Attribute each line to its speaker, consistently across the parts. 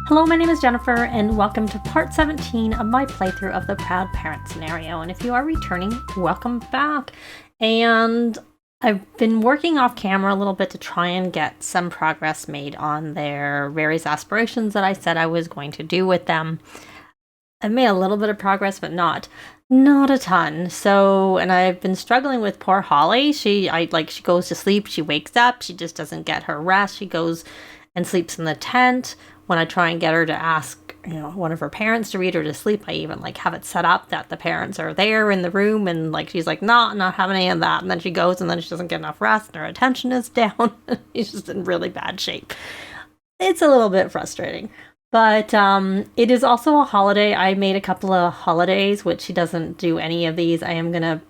Speaker 1: Hello, my name is Jennifer, and welcome to part 17 of my playthrough of the Proud Parent scenario. And if you are returning, welcome back. And I've been working off camera a little bit to try and get some progress made on their various aspirations that I said I was going to do with them. I've made a little bit of progress, but not a ton. So, and I've been struggling with poor Holly. She goes to sleep, she wakes up, she just doesn't get her rest. She goes and sleeps in the tent. When I try and get her to ask, one of her parents to read her to sleep, I even have it set up that the parents are there in the room, and she's like, not having any of that. And then she goes, and then she doesn't get enough rest, and her attention is down. She's just in really bad shape. It's a little bit frustrating. But it is also a holiday. I made a couple of holidays, which she doesn't do any of these. I am going to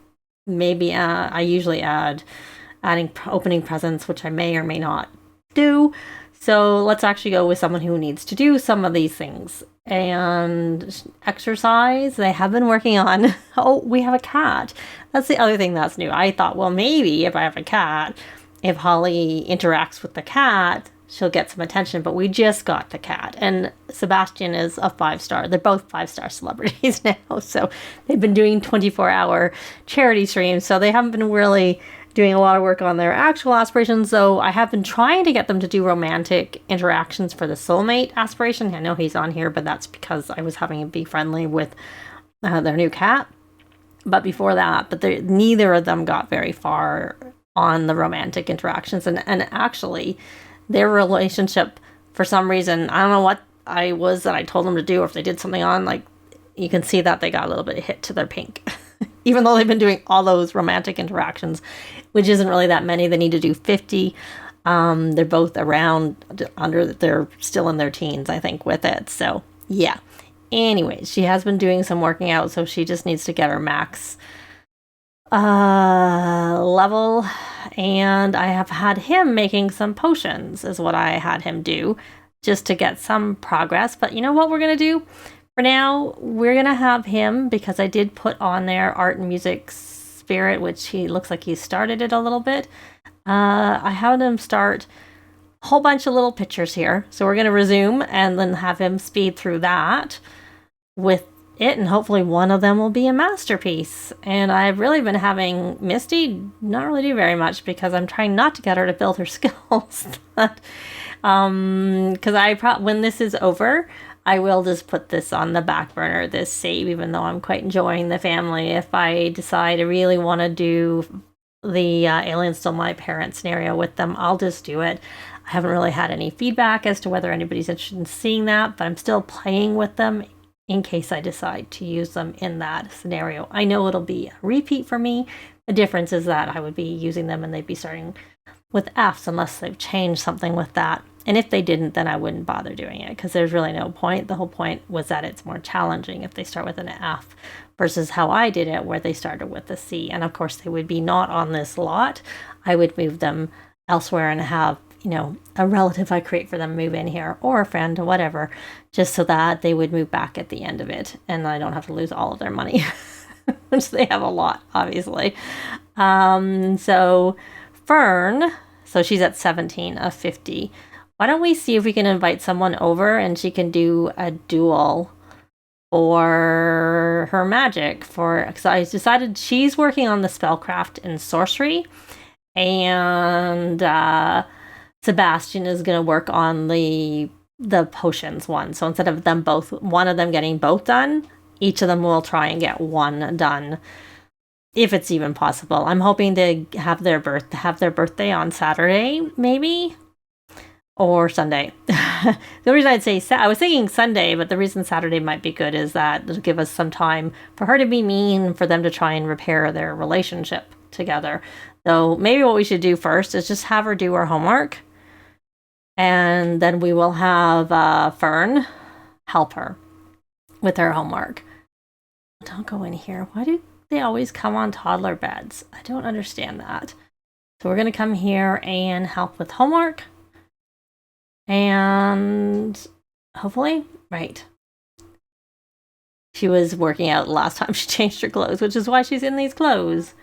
Speaker 1: maybe, I usually adding opening presents, which I may or may not do. So let's actually go with someone who needs to do some of these things. And exercise, they have been working on. Oh, we have a cat. That's the other thing that's new. I thought, well, maybe if I have a cat, if Holly interacts with the cat, she'll get some attention. But we just got the cat. And Sebastian is a 5-star. They're both 5-star celebrities now. So they've been doing 24-hour charity streams. So they haven't been really doing a lot of work on their actual aspirations, though I have been trying to get them to do romantic interactions for the soulmate aspiration. I know he's on here, but that's because I was having him be friendly with their new cat. But before that, neither of them got very far on the romantic interactions. And actually, their relationship, for some reason, I don't know what I told them to do, or if they did something on, you can see that they got a little bit hit to their pink. Even though they've been doing all those romantic interactions, which isn't really that many. They need to do 50. They're both they're still in their teens, I think, with it. So, yeah. Anyways, she has been doing some working out, so she just needs to get her max level. And I have had him making some potions, is what I had him do, just to get some progress. But you know what we're going to do? For now, we're going to have him, because I did put on there art and music spirit, which he looks like he started it a little bit. I had him start a whole bunch of little pictures here. So we're going to resume and then have him speed through that with it. And hopefully one of them will be a masterpiece. And I've really been having Misty not really do very much, because I'm trying not to get her to build her skills. Because when this is over, I will just put this on the back burner, this save, even though I'm quite enjoying the family. If I decide I really want to do the Aliens Still My Parents scenario with them, I'll just do it. I haven't really had any feedback as to whether anybody's interested in seeing that, but I'm still playing with them in case I decide to use them in that scenario. I know it'll be a repeat for me. The difference is that I would be using them and they'd be starting with Fs unless they've changed something with that. And if they didn't, then I wouldn't bother doing it, because there's really no point. The whole point was that it's more challenging if they start with an F versus how I did it, where they started with a C. And of course, they would be not on this lot. I would move them elsewhere and have, a relative I create for them move in here, or a friend or whatever, just so that they would move back at the end of it. And I don't have to lose all of their money, which they have a lot, obviously. So Fern, so she's at 17 of 50. Why don't we see if we can invite someone over and she can do a duel for her magic? Because I decided she's working on the spellcraft and sorcery, and Sebastian is going to work on the potions one. So instead of one of them getting both done, each of them will try and get one done, if it's even possible. I'm hoping to have their birthday on Saturday, maybe. Or Sunday. The reason I'd say I was thinking Sunday, but the reason Saturday might be good is that it'll give us some time for her to be mean, for them to try and repair their relationship together. So maybe what we should do first is just have her do her homework, and then we will have Fern help her with her homework. Don't go in here. Why do they always come on toddler beds? I don't understand that. So we're going to come here and help with homework. And hopefully, right. She was working out last time she changed her clothes, which is why she's in these clothes.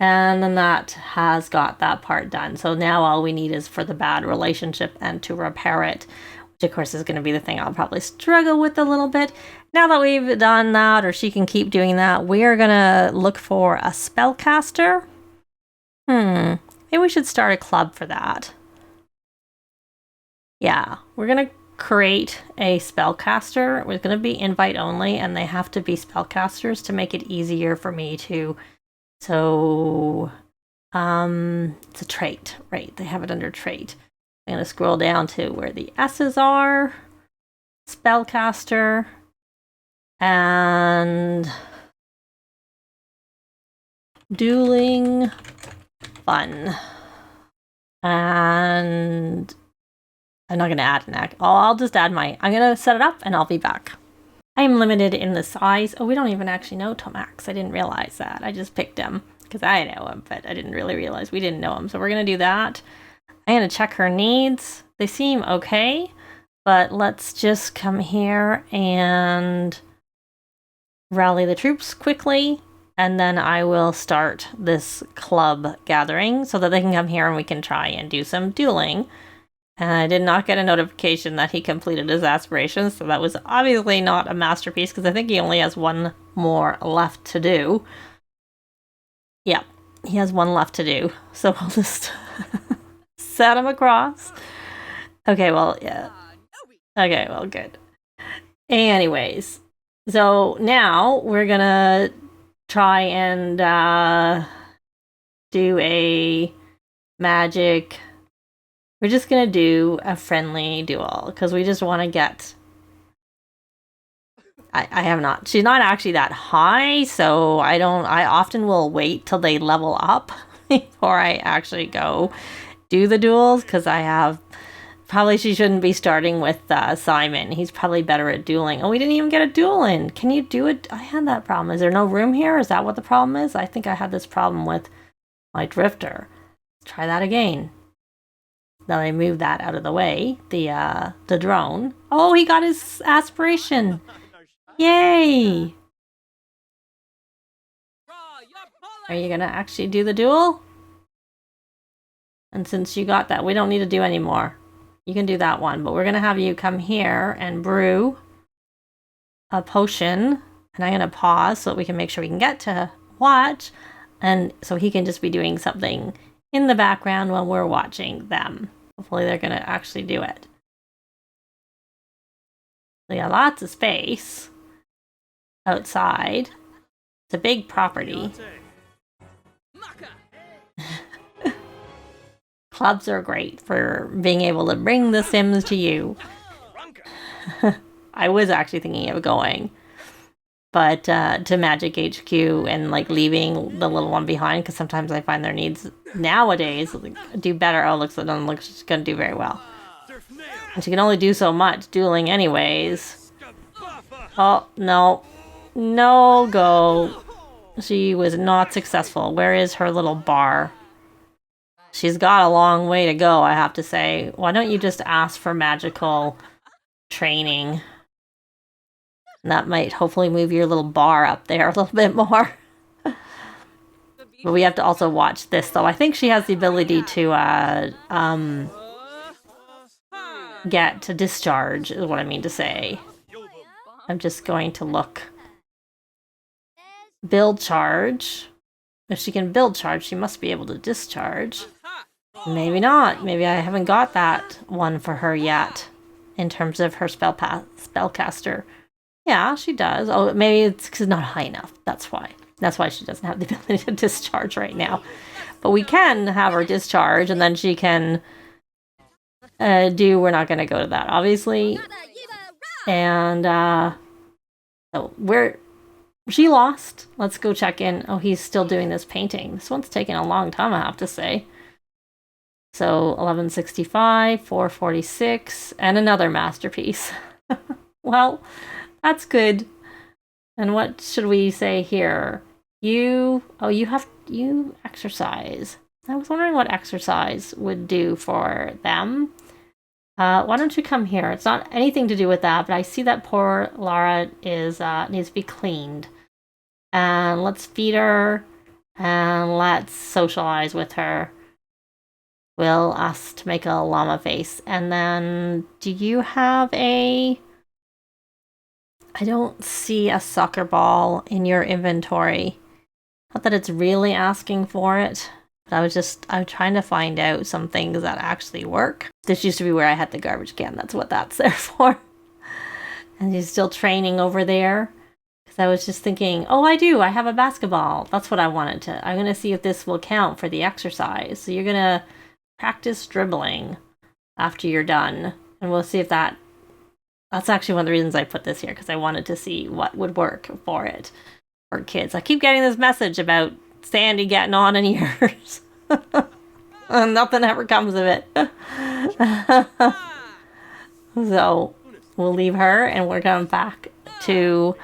Speaker 1: And then that has got that part done. So now all we need is for the bad relationship and to repair it, which of course is going to be the thing I'll probably struggle with a little bit. Now that we've done that, or she can keep doing that, we are going to look for a spellcaster. Maybe we should start a club for that. Yeah, we're going to create a spellcaster. It's going to be invite only, and they have to be spellcasters to make it easier for me to... So, it's a trait, right? They have it under trait. I'm going to scroll down to where the S's are. Spellcaster. And dueling fun. And I'm not going to add an act. I'll just add I'm going to set it up and I'll be back. I am limited in the size. Oh, we don't even actually know Tomax. I didn't realize that. I just picked him because I know him, but I didn't really realize we didn't know him. So we're going to do that. I'm going to check her needs. They seem okay, but let's just come here and rally the troops quickly. And then I will start this club gathering so that they can come here and we can try and do some dueling. And I did not get a notification that he completed his aspirations, so that was obviously not a masterpiece, because I think he only has one more left to do. Yeah, he has one left to do, so I'll just set him across. Okay, well, yeah. Okay, well, good. Anyways, so now we're gonna try and do a magic... We're just going to do a friendly duel because we just want to get... I have not... She's not actually that high, so I often will wait till they level up before I actually go do the duels, because I have... Probably she shouldn't be starting with Simon. He's probably better at dueling. Oh, we didn't even get a duel in. Can you do it? I had that problem. Is there no room here? Is that what the problem is? I think I had this problem with my drifter. Let's try that again. Then I move that out of the way, the drone. Oh, he got his aspiration. Yay! Are you gonna actually do the duel? And since you got that, we don't need to do any more. You can do that one, but we're gonna have you come here and brew a potion. And I'm gonna pause so that we can make sure we can get to watch. And so he can just be doing something in the background while we're watching them. Hopefully they're going to actually do it. They got lots of space outside. It's a big property. Clubs are great for being able to bring the Sims to you. I was actually thinking of going, but to Magic HQ and like leaving the little one behind, because sometimes I find their needs nowadays do better. Oh, looks like it doesn't look she's gonna do very well, and she can only do so much dueling anyways. Oh no, no go. She was not successful. Where is her little bar? She's got a long way to go, I have to say. Why don't you just ask for magical training? That might hopefully move your little bar up there a little bit more. But we have to also watch this, though. I think she has the ability to get to discharge, is what I mean to say. I'm just going to look. Build charge. If she can build charge, she must be able to discharge. Maybe not. Maybe I haven't got that one for her yet in terms of her spellcaster. Yeah, she does. Oh, maybe it's because it's not high enough. That's why. That's why she doesn't have the ability to discharge right now. But we can have her discharge, and then she can do... We're not going to go to that, obviously. And, so she lost. Let's go check in. Oh, he's still doing this painting. This one's taking a long time, I have to say. So, 1165, 446, and another masterpiece. Well... That's good. And what should we say here? You exercise. I was wondering what exercise would do for them. Why don't you come here? It's not anything to do with that, but I see that poor Lara is needs to be cleaned. And let's feed her and let's socialize with her. We'll ask to make a llama face. And then, do you have a... I don't see a soccer ball in your inventory. Not that it's really asking for it, but I'm trying to find out some things that actually work. This used to be where I had the garbage can. That's what that's there for. And he's still training over there. Because I was just thinking, oh, I do. I have a basketball. That's what I wanted to. I'm going to see if this will count for the exercise. So you're going to practice dribbling after you're done. And we'll see if that's actually one of the reasons I put this here, because I wanted to see what would work for it for kids. I keep getting this message about Sandy getting on in years. And nothing ever comes of it. So we'll leave her and we're going back to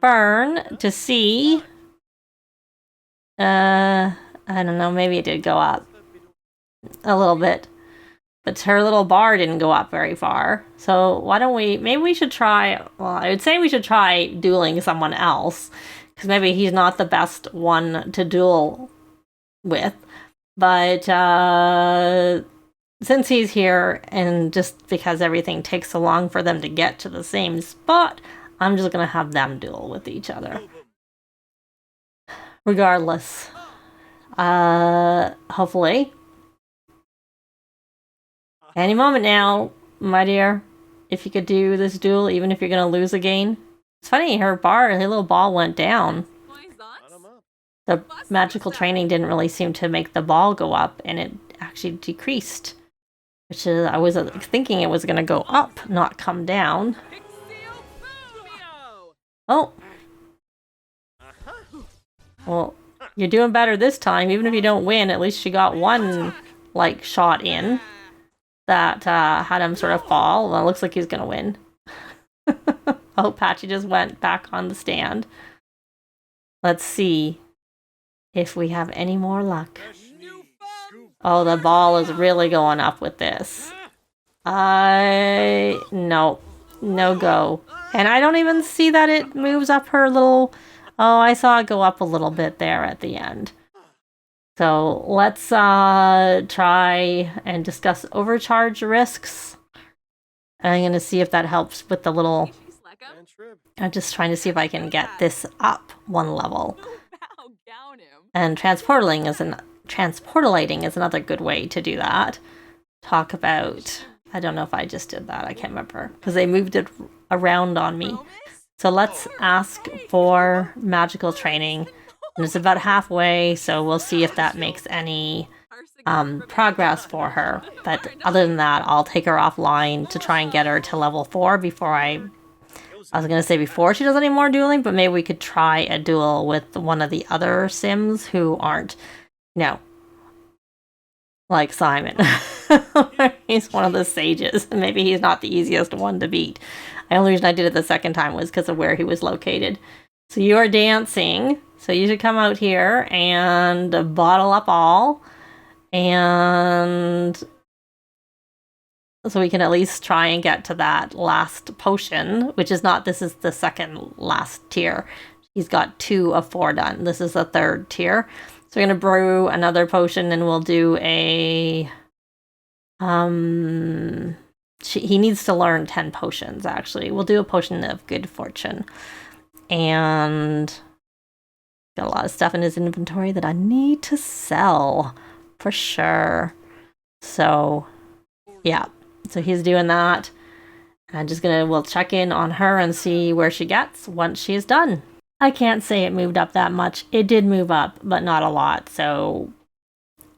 Speaker 1: Fern to see. I don't know, maybe it did go up a little bit, but her little bar didn't go up very far. So why don't maybe we should try, well, I would say we should try dueling someone else, because maybe he's not the best one to duel with. But since he's here, and just because everything takes so long for them to get to the same spot, I'm just going to have them duel with each other. Regardless. Hopefully. Any moment now, my dear. If you could do this duel, even if you're going to lose again. It's funny, her little ball went down. The magical training didn't really seem to make the ball go up, and it actually decreased. Which is, I was thinking it was going to go up, not come down. Oh. Well, you're doing better this time. Even if you don't win, at least you got one, like, shot in that had him sort of fall. Well, it looks like he's going to win. Oh, Patchy just went back on the stand. Let's see if we have any more luck. Oh, the ball is really going up with this. No go. And I don't even see that it moves up her little... Oh, I saw it go up a little bit there at the end. So let's try and discuss overcharge risks. I'm going to see if that helps with the little... I'm just trying to see if I can get this up one level. And transportalating is another good way to do that. Talk about... I don't know if I just did that. I can't remember. Because they moved it around on me. So let's ask for magical training. And it's about halfway, so we'll see if that makes any progress for her. But other than that, I'll take her offline to try and get her to level 4 before I was going to say before she does any more dueling, but maybe we could try a duel with one of the other Sims who aren't, like Simon. He's one of the sages. Maybe he's not the easiest one to beat. The only reason I did it the second time was because of where he was located. So you are dancing. So you should come out here and bottle up all. And so we can at least try and get to that last potion, which is not, this is the second last tier. He's got 2 of 4 done. This is the 3rd tier. So we're going to brew another potion and we'll do a... he needs to learn 10 potions, actually. We'll do a potion of good fortune. And got a lot of stuff in his inventory that I need to sell for sure. So, yeah. So he's doing that. I'm just we'll check in on her and see where she gets once she's done. I can't say it moved up that much. It did move up, but not a lot. So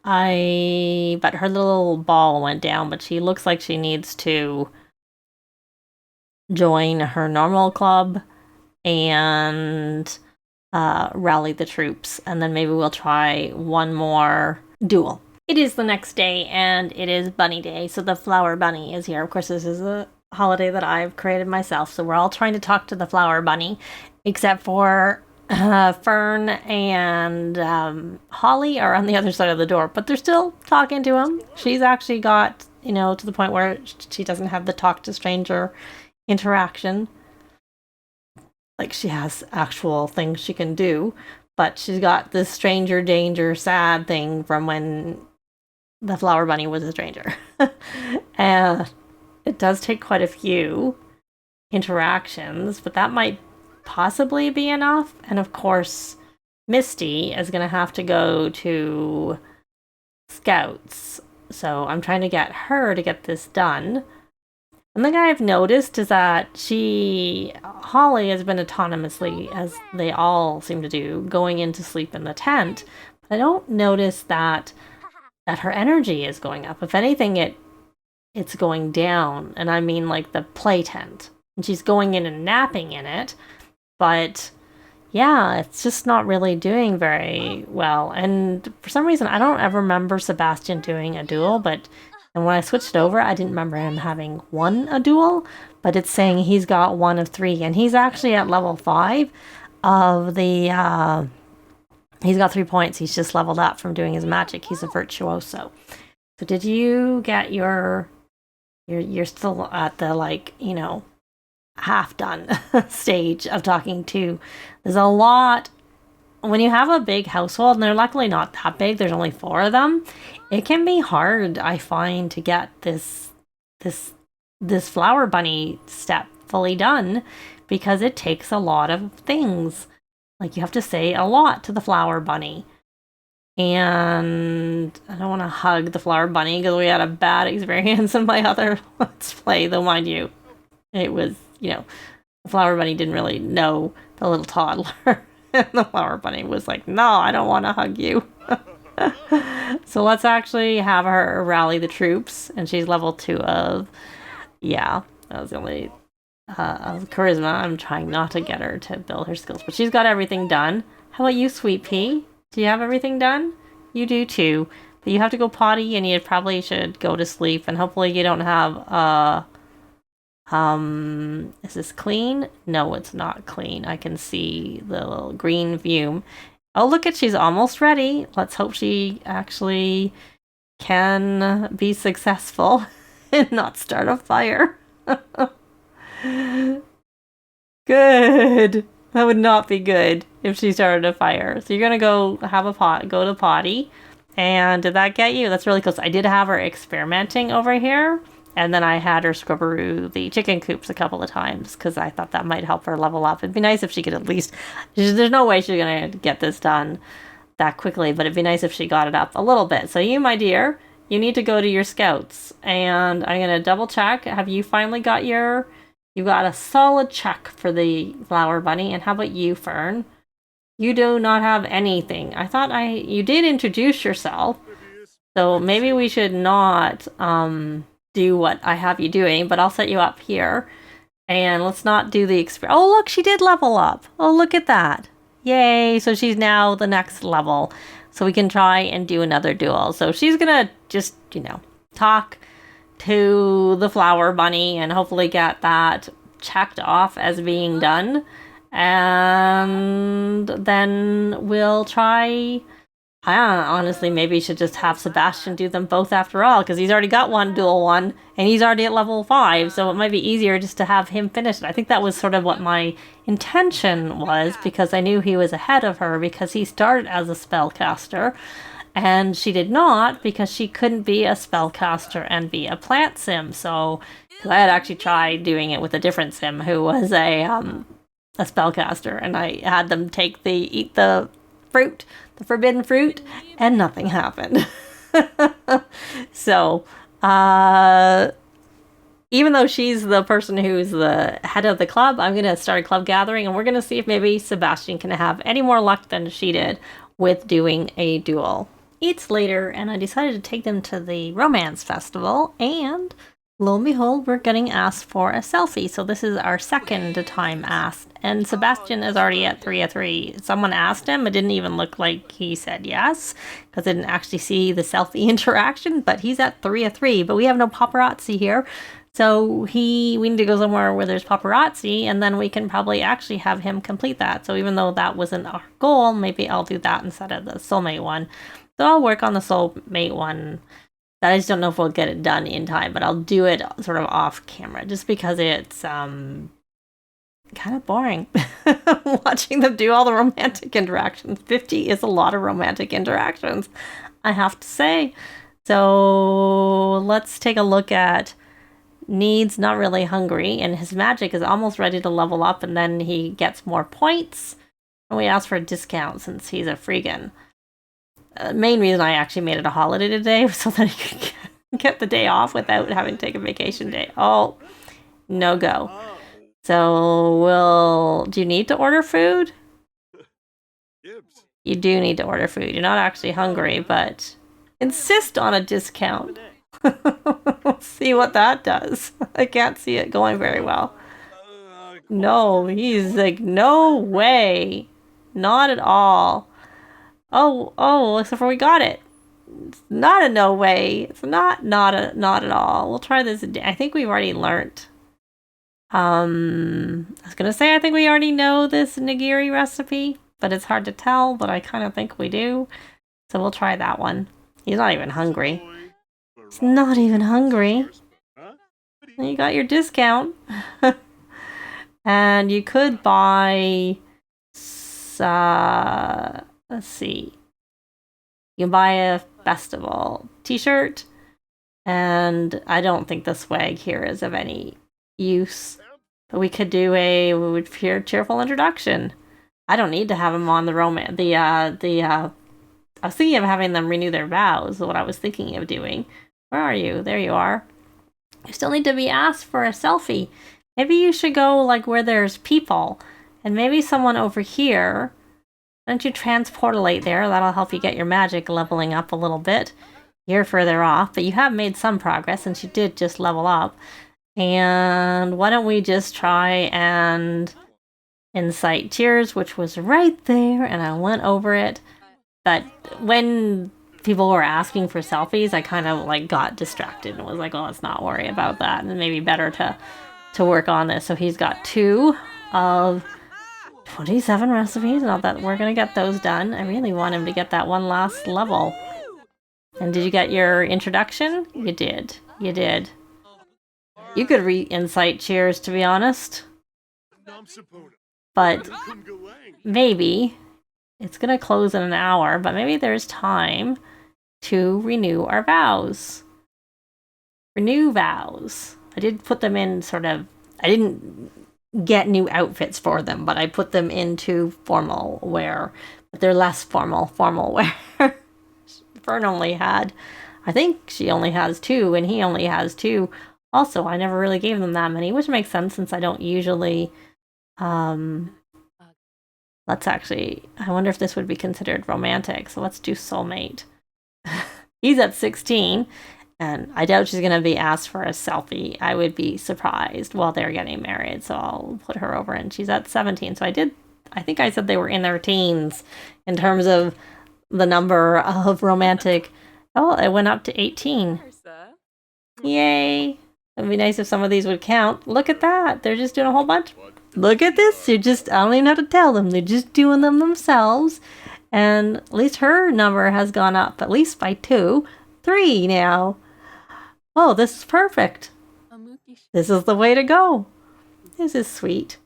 Speaker 1: but her little ball went down, but she looks like she needs to join her normal club and rally the troops. And then maybe we'll try one more duel. It is the next day and it is Bunny Day. So the Flower Bunny is here. Of course, this is a holiday that I've created myself. So we're all trying to talk to the Flower Bunny, except for Fern and Holly are on the other side of the door, but they're still talking to him. She's actually got, to the point where she doesn't have the talk to stranger interaction. Like, she has actual things she can do, but she's got this stranger danger sad thing from when the flower bunny was a stranger. And it does take quite a few interactions, but that might possibly be enough. And of course, Misty is going to have to go to Scouts. So I'm trying to get her to get this done. One thing I've noticed is that Holly has been autonomously, as they all seem to do, going in to sleep in the tent. But I don't notice that her energy is going up. If anything, it's going down. And I mean like the play tent. And she's going in and napping in it. But yeah, it's just not really doing very well. And for some reason, I don't ever remember Sebastian doing a duel, and when I switched it over, I didn't remember him having won a duel, but it's saying he's got 1 of 3, and he's actually at level 5 of the, he's got 3 points. He's just leveled up from doing his magic. He's a virtuoso. So did you get you're still at the, like, you know, half done stage of talking to. There's a lot when you have a big household, and they're luckily not that big, there's only 4 of them. It can be hard, I find, to get this flower bunny step fully done, because it takes a lot of things. Like, you have to say a lot to the flower bunny. And I don't want to hug the flower bunny because we had a bad experience in my other Let's Play, though, mind you. It was, you know, the flower bunny didn't really know the little toddler. And the flower bunny was like, no, I don't want to hug you. So let's actually have her rally the troops. And she's level 2 of, yeah, that was the only, of charisma. I'm trying not to get her to build her skills. But she's got everything done. How about you, Sweet Pea? Do you have everything done? You do too. But you have to go potty, and you probably should go to sleep. And hopefully you don't have, is this clean? No, it's not clean. I can see the little green fume. Oh, look at, she's almost ready. Let's hope she actually can be successful and not start a fire. Good. That would not be good if she started a fire. So you're gonna go go to potty. And did that get you? That's really close. I did have her experimenting over here. And then I had her scrubberoo the chicken coops a couple of times because I thought that might help her level up. It'd be nice if she could at least... There's no way she's going to get this done that quickly, but it'd be nice if she got it up a little bit. So you, my dear, you need to go to your scouts. And I'm going to double check. Have you finally got your... You got a solid check for the flower bunny. And how about you, Fern? You do not have anything. I thought you did introduce yourself. So maybe we should not... do what I have you doing, but I'll set you up here. And let's not do the Oh, look, she did level up. Oh, look at that. Yay. So she's now the next level. So we can try and do another duel. So she's gonna just, you know, talk to the flower bunny and hopefully get that checked off as being done. And then we'll try... honestly, maybe you should just have Sebastian do them both after all, because he's already got duel 1, and he's already at level 5, so it might be easier just to have him finish it. I think that was sort of what my intention was, because I knew he was ahead of her, because he started as a spellcaster, and she did not, because she couldn't be a spellcaster and be a plant sim. So, because I had actually tried doing it with a different sim who was a spellcaster, and I had them eat the fruit, the forbidden fruit, and nothing happened. So, even though she's the person who's the head of the club, I'm going to start a club gathering, and we're going to see if maybe Sebastian can have any more luck than she did with doing a duel. It's later, and I decided to take them to the romance festival, and lo and behold, we're getting asked for a selfie. So this is our second time asked. And Sebastian is already at 3 of 3. Someone asked him. It didn't even look like he said yes, because I didn't actually see the selfie interaction. But he's at 3 of 3. But we have no paparazzi here. So we need to go somewhere where there's paparazzi. And then we can probably actually have him complete that. So even though that wasn't our goal, maybe I'll do that instead of the soulmate one. So I'll work on the soulmate one. I just don't know if we'll get it done in time, but I'll do it sort of off camera just because it's kind of boring watching them do all the romantic interactions. 50 is a lot of romantic interactions, I have to say. So let's take a look at needs, not really hungry, and his magic is almost ready to level up, and then he gets more points. And we ask for a discount since he's a freegan. Main reason I actually made it a holiday today was so that he could get the day off without having to take a vacation day. Oh, no go. So do you need to order food? You do need to order food. You're not actually hungry, but insist on a discount. See what that does. I can't see it going very well. No, he's like, no way. Not at all. Oh, except for we got it. It's not a no way. It's not at all. We'll try this. I think we've already learned. I was gonna say I think we already know this nigiri recipe, but it's hard to tell, but I kind of think we do. So we'll try that one. He's not even hungry. He's not even hungry. You got your discount. And you could buy, let's see. You can buy a festival t-shirt, and I don't think the swag here is of any use. But we could do a cheerful introduction. I don't need to have them on the romance. I was thinking of having them renew their vows. What I was thinking of doing. Where are you? There you are. You still need to be asked for a selfie. Maybe you should go like where there's people, and maybe someone over here. Why don't you transportalate there? That'll help you get your magic leveling up a little bit. You're further off, but you have made some progress since you did just level up. And why don't we just try and incite tears, which was right there, and I went over it. But when people were asking for selfies, I kind of like got distracted and was like, oh, let's not worry about that. And maybe better to work on this. So he's got 2 of 27 recipes. Not that we're going to get those done. I really want him to get that one last level. And did you get your introduction? You did. You did. You could re-incite cheers, to be honest. But maybe it's going to close in an hour, but maybe there's time to renew our vows. Renew vows. I did put them in I didn't get new outfits for them, but I put them into formal wear. But they're less formal wear. Fern only had, I think she only has 2, and he only has 2. Also, I never really gave them that many, which makes sense since I don't usually, let's actually, I wonder if this would be considered romantic. So let's do soulmate. He's at 16, and I doubt she's going to be asked for a selfie. I would be surprised while they're getting married. So I'll put her over, and she's at 17. So I think I said they were in their teens in terms of the number of romantic. Oh, it went up to 18. Yay. It'd be nice if some of these would count. Look at that. They're just doing a whole bunch. Look at this. I don't even have to tell them. They're just doing them themselves. And at least her number has gone up, at least by 2. 3 now. Oh, this is perfect. This is the way to go. This is sweet.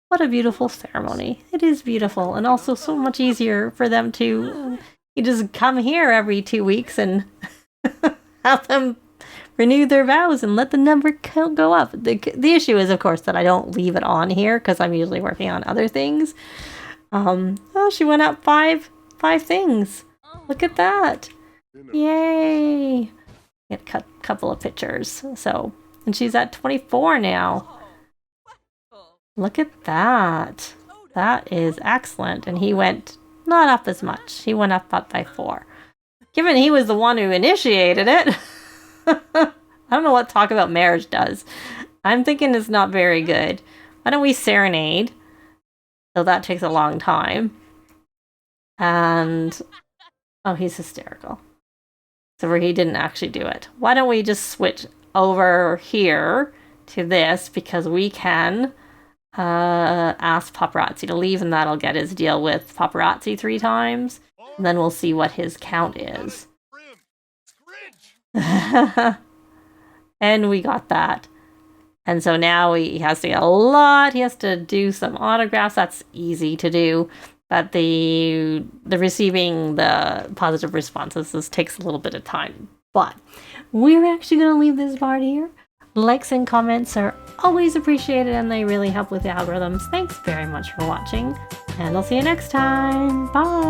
Speaker 1: What a beautiful ceremony. It is beautiful, and also so much easier for them to you just come here every 2 weeks and have them renew their vows and let the number go up. The issue is, of course, that I don't leave it on here because I'm usually working on other things. Oh, she went up 5 things. Look at that. Yay. Get a couple of pictures. So, and she's at 24 now. Look at that. That is excellent. And he went not up as much. He went up by 4. Given he was the one who initiated it. I don't know what talk about marriage does. I'm thinking it's not very good. Why don't we serenade? So that takes a long time. And oh, he's hysterical. So where he didn't actually do it. Why don't we just switch over here to this, because we can ask paparazzi to leave, and that'll get his deal with paparazzi 3 times. And then we'll see what his count is. And we got that. And so now he has to get a lot. He has to do some autographs. That's easy to do. that the receiving the positive responses takes a little bit of time. But we're actually going to leave this part here. Likes and comments are always appreciated, and they really help with the algorithms. Thanks very much for watching, and I'll see you next time. Bye!